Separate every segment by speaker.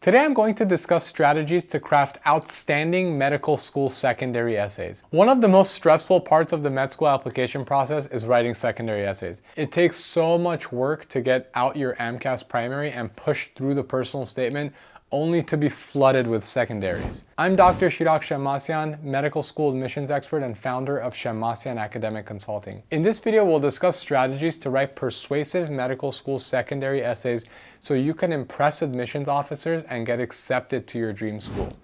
Speaker 1: Today I'm going to discuss strategies to craft outstanding medical school secondary essays. One of the most stressful parts of the med school application process is writing secondary essays. It takes so much work to get out your AMCAS primary and push through the personal statement only to be flooded with secondaries. I'm Dr. Chirag Shamasian, medical school admissions expert and founder of Shamasian Academic Consulting. In this video, we'll discuss strategies to write persuasive medical school secondary essays so you can impress admissions officers and get accepted to your dream school.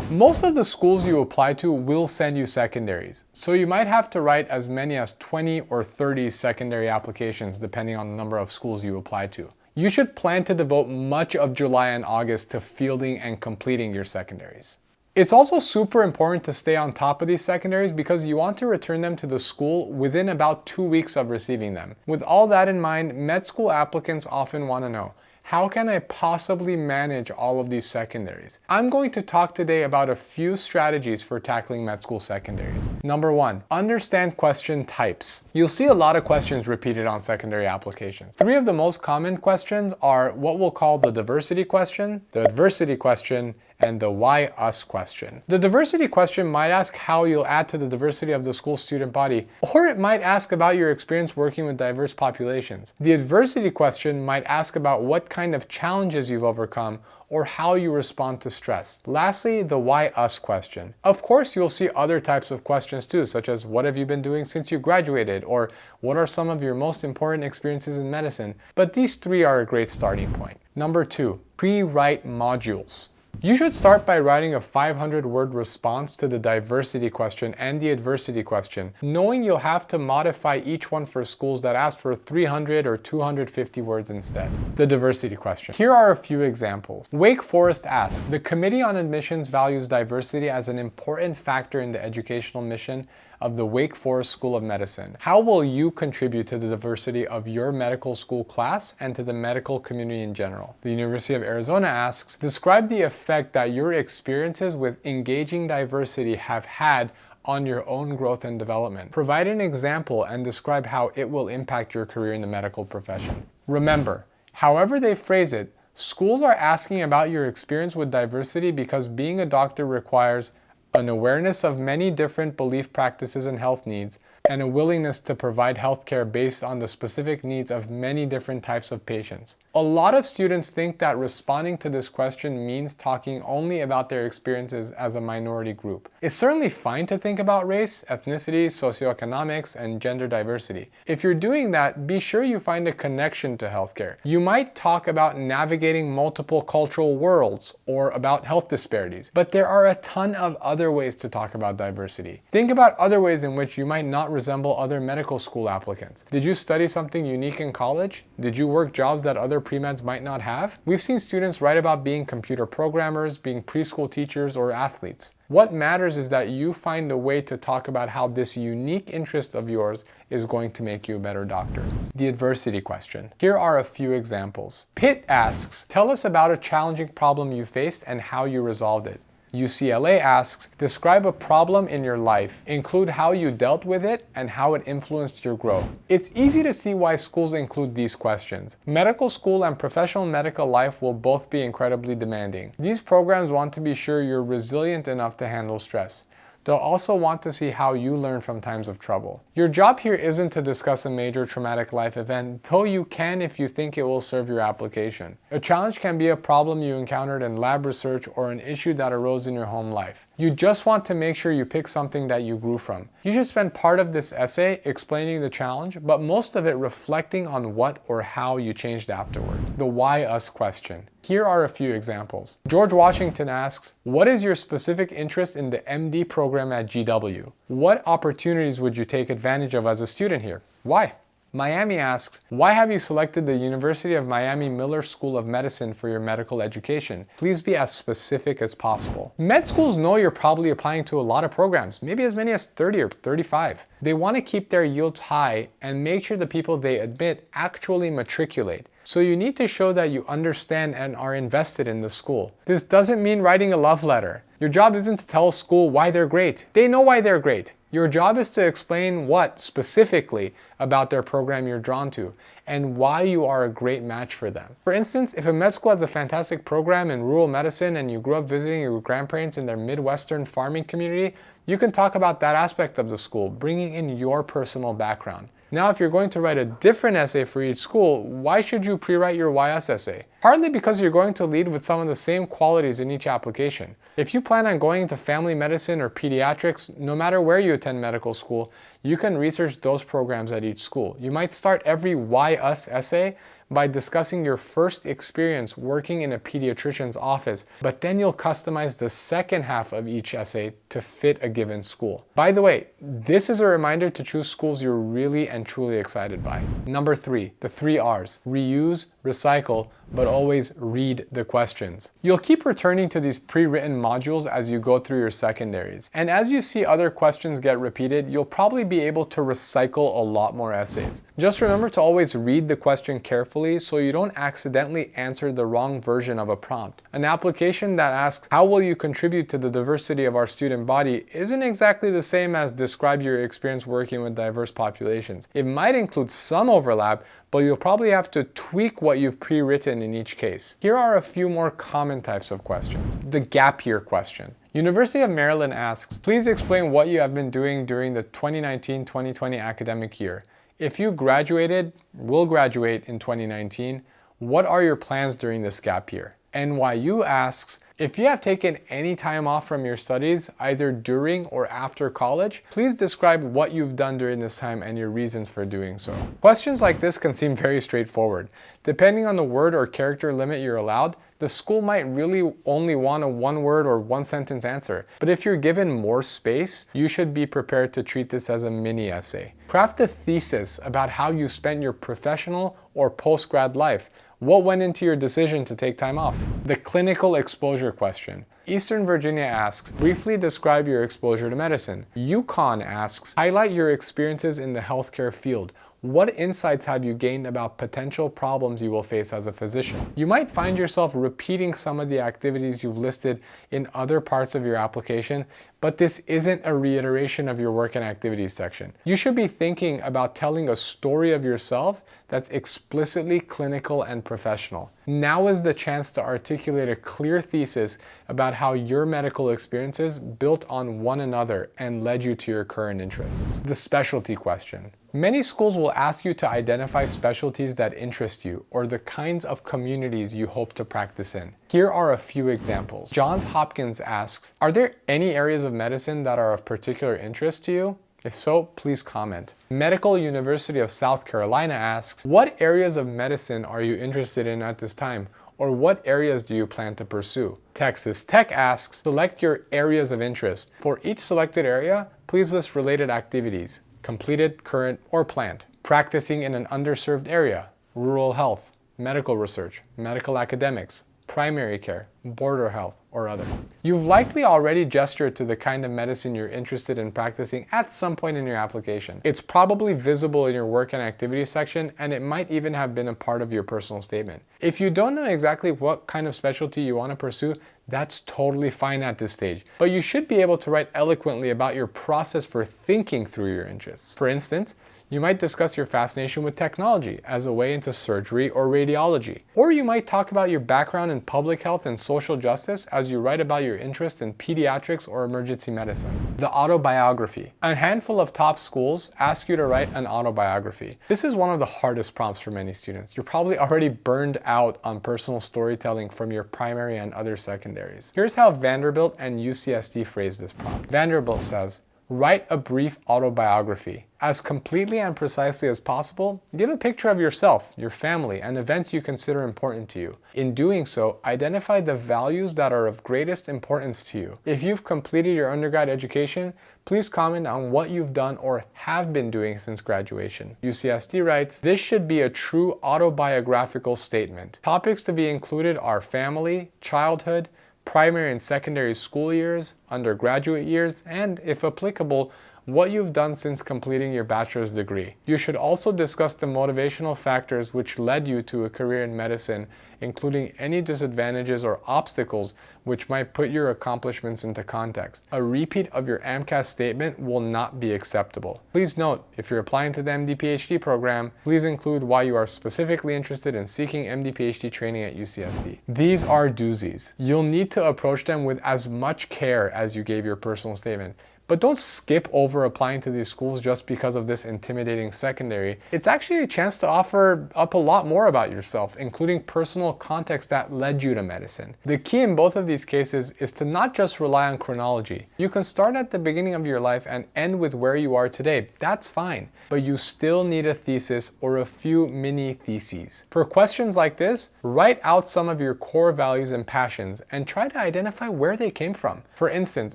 Speaker 1: Most of the schools you apply to will send you secondaries, so you might have to write as many as 20 or 30 secondary applications depending on the number of schools you apply to. You should plan to devote much of July and August to fielding and completing your secondaries. It's also super important to stay on top of these secondaries because you want to return them to the school within about 2 weeks of receiving them. With all that in mind, med school applicants often want to know, how can I possibly manage all of these secondaries? I'm going to talk today about a few strategies for tackling med school secondaries. Number 1, understand question types. You'll see a lot of questions repeated on secondary applications. 3 of the most common questions are what we'll call the diversity question, the adversity question, and the why us question. The diversity question might ask how you'll add to the diversity of the school student body, or it might ask about your experience working with diverse populations. The adversity question might ask about what kind of challenges you've overcome or how you respond to stress. Lastly, the why us question. Of course, you'll see other types of questions too, such as what have you been doing since you graduated, or what are some of your most important experiences in medicine, but these 3 are a great starting point. Number 2, pre-write modules. You should start by writing a 500-word response to the diversity question and the adversity question, knowing you'll have to modify each one for schools that ask for 300 or 250 words instead. The diversity question. Here are a few examples. Wake Forest asks, the Committee on Admissions values diversity as an important factor in the educational mission of the Wake Forest School of Medicine. How will you contribute to the diversity of your medical school class and to the medical community in general? The University of Arizona asks, describe the effect that your experiences with engaging diversity have had on your own growth and development. Provide an example and describe how it will impact your career in the medical profession. Remember, however they phrase it, schools are asking about your experience with diversity because being a doctor requires an awareness of many different belief practices and health needs, and a willingness to provide healthcare based on the specific needs of many different types of patients. A lot of students think that responding to this question means talking only about their experiences as a minority group. It's certainly fine to think about race, ethnicity, socioeconomics, and gender diversity. If you're doing that, be sure you find a connection to healthcare. You might talk about navigating multiple cultural worlds or about health disparities, but there are a ton of other ways to talk about diversity. Think about other ways in which you might not resemble other medical school applicants. Did you study something unique in college? Did you work jobs that other premeds might not have? We've seen students write about being computer programmers, being preschool teachers, or athletes. What matters is that you find a way to talk about how this unique interest of yours is going to make you a better doctor. The adversity question. Here are a few examples. Pitt asks, tell us about a challenging problem you faced and how you resolved it. UCLA asks, describe a problem in your life, include how you dealt with it and how it influenced your growth. It's easy to see why schools include these questions. Medical school and professional medical life will both be incredibly demanding. These programs want to be sure you're resilient enough to handle stress. They'll also want to see how you learn from times of trouble. Your job here isn't to discuss a major traumatic life event, though you can if you think it will serve your application. A challenge can be a problem you encountered in lab research or an issue that arose in your home life. You just want to make sure you pick something that you grew from. You should spend part of this essay explaining the challenge, but most of it reflecting on what or how you changed afterward. The why us question. Here are a few examples. George Washington asks, what is your specific interest in the MD program at GW? What opportunities would you take advantage of as a student here? Why? Miami asks, why have you selected the University of Miami Miller School of Medicine for your medical education? Please be as specific as possible. Med schools know you're probably applying to a lot of programs, maybe as many as 30 or 35. They want to keep their yields high and make sure the people they admit actually matriculate. So you need to show that you understand and are invested in the school. This doesn't mean writing a love letter. Your job isn't to tell a school why they're great. They know why they're great. Your job is to explain what specifically about their program you're drawn to and why you are a great match for them. For instance, if a med school has a fantastic program in rural medicine and you grew up visiting your grandparents in their Midwestern farming community, you can talk about that aspect of the school, bringing in your personal background. Now, if you're going to write a different essay for each school, why should you pre-write your YS essay? Partly because you're going to lead with some of the same qualities in each application. If you plan on going into family medicine or pediatrics, no matter where you attend medical school, you can research those programs at each school. You might start every YS essay by discussing your first experience working in a pediatrician's office, but then you'll customize the second half of each essay to fit a given school. By the way, this is a reminder to choose schools you're really and truly excited by. Number 3, the 3 R's: reuse, recycle, but always read the questions. You'll keep returning to these pre-written modules as you go through your secondaries. And as you see other questions get repeated, you'll probably be able to recycle a lot more essays. Just remember to always read the question carefully so you don't accidentally answer the wrong version of a prompt. An application that asks, "How will you contribute to the diversity of our student body?" isn't exactly the same as "Describe your experience working with diverse populations." It might include some overlap, but you'll probably have to tweak what you've pre-written in each case. Here are a few more common types of questions. The gap year question. University of Maryland asks, "Please explain what you have been doing during the 2019-2020 academic year. If you graduated, will graduate in 2019, what are your plans during this gap year?" NYU asks, "If you have taken any time off from your studies, either during or after college, please describe what you've done during this time and your reasons for doing so." Questions like this can seem very straightforward. Depending on the word or character limit you're allowed, the school might really only want a 1-word or 1-sentence answer. But if you're given more space, you should be prepared to treat this as a mini essay. Craft a thesis about how you spent your professional or post-grad life. What went into your decision to take time off? The clinical exposure question. Eastern Virginia asks, "Briefly describe your exposure to medicine." UConn asks, "Highlight your experiences in the healthcare field. What insights have you gained about potential problems you will face as a physician?" You might find yourself repeating some of the activities you've listed in other parts of your application, but this isn't a reiteration of your work and activities section. You should be thinking about telling a story of yourself that's explicitly clinical and professional. Now is the chance to articulate a clear thesis about how your medical experiences built on one another and led you to your current interests. The specialty question. Many schools will ask you to identify specialties that interest you or the kinds of communities you hope to practice in. Here are a few examples. Johns Hopkins asks, "Are there any areas of medicine that are of particular interest to you? If so, please comment." Medical University of South Carolina asks, "What areas of medicine are you interested in at this time? Or what areas do you plan to pursue?" Texas Tech asks, "Select your areas of interest. For each selected area, please list related activities, completed, current, or planned. Practicing in an underserved area, rural health, medical research, medical academics, primary care, border health, or other." You've likely already gestured to the kind of medicine you're interested in practicing at some point in your application. It's probably visible in your work and activities section, and it might even have been a part of your personal statement. If you don't know exactly what kind of specialty you want to pursue, that's totally fine at this stage, but you should be able to write eloquently about your process for thinking through your interests. For instance, you might discuss your fascination with technology as a way into surgery or radiology. Or you might talk about your background in public health and social justice as you write about your interest in pediatrics or emergency medicine. The autobiography. A handful of top schools ask you to write an autobiography. This is one of the hardest prompts for many students. You're probably already burned out on personal storytelling from your primary and other secondaries. Here's how Vanderbilt and UCSD phrase this prompt. Vanderbilt says, "Write a brief autobiography. As completely and precisely as possible, give a picture of yourself, your family, and events you consider important to you. In doing so, identify the values that are of greatest importance to you. If you've completed your undergrad education, please comment on what you've done or have been doing since graduation." UCSD writes, "This should be a true autobiographical statement. Topics to be included are family, childhood, primary and secondary school years, undergraduate years, and, if applicable, what you've done since completing your bachelor's degree. You should also discuss the motivational factors which led you to a career in medicine, including any disadvantages or obstacles which might put your accomplishments into context. A repeat of your AMCAS statement will not be acceptable. Please note, if you're applying to the MD-PhD program, please include why you are specifically interested in seeking MD-PhD training at UCSD. These are doozies. You'll need to approach them with as much care as you gave your personal statement. But don't skip over applying to these schools just because of this intimidating secondary. It's actually a chance to offer up a lot more about yourself, including personal context that led you to medicine. The key in both of these cases is to not just rely on chronology. You can start at the beginning of your life and end with where you are today. That's fine. But you still need a thesis or a few mini theses. For questions like this, write out some of your core values and passions and try to identify where they came from. For instance,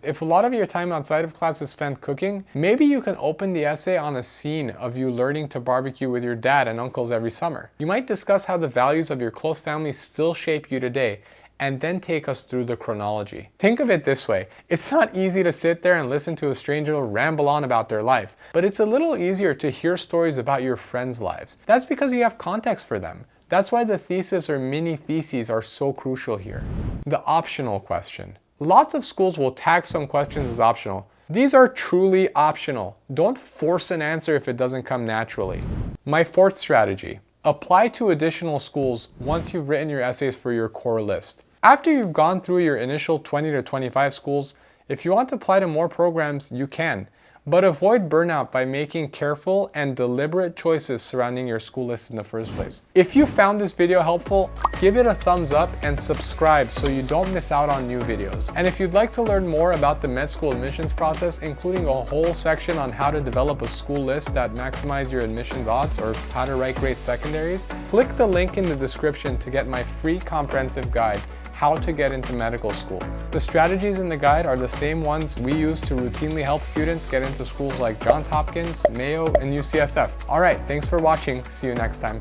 Speaker 1: if a lot of your time outside of class is spent cooking, maybe you can open the essay on a scene of you learning to barbecue with your dad and uncles every summer. You might discuss how the values of your close family still shape you today, and then take us through the chronology. Think of it this way, it's not easy to sit there and listen to a stranger ramble on about their life, but it's a little easier to hear stories about your friends' lives. That's because you have context for them. That's why the thesis or mini theses are so crucial here. The optional question. Lots of schools will tag some questions as optional. These are truly optional. Don't force an answer if it doesn't come naturally. My fourth strategy. Apply to additional schools once you've written your essays for your core list. After you've gone through your initial 20 to 25 schools, if you want to apply to more programs, you can. But avoid burnout by making careful and deliberate choices surrounding your school list in the first place. If you found this video helpful, give it a thumbs up and subscribe so you don't miss out on new videos. And if you'd like to learn more about the med school admissions process, including a whole section on how to develop a school list that maximize your admissions odds or how to write great secondaries, click the link in the description to get my free comprehensive guide, How to Get into Medical School. The strategies in the guide are the same ones we use to routinely help students get into schools like Johns Hopkins, Mayo, and UCSF. All right, thanks for watching. See you next time.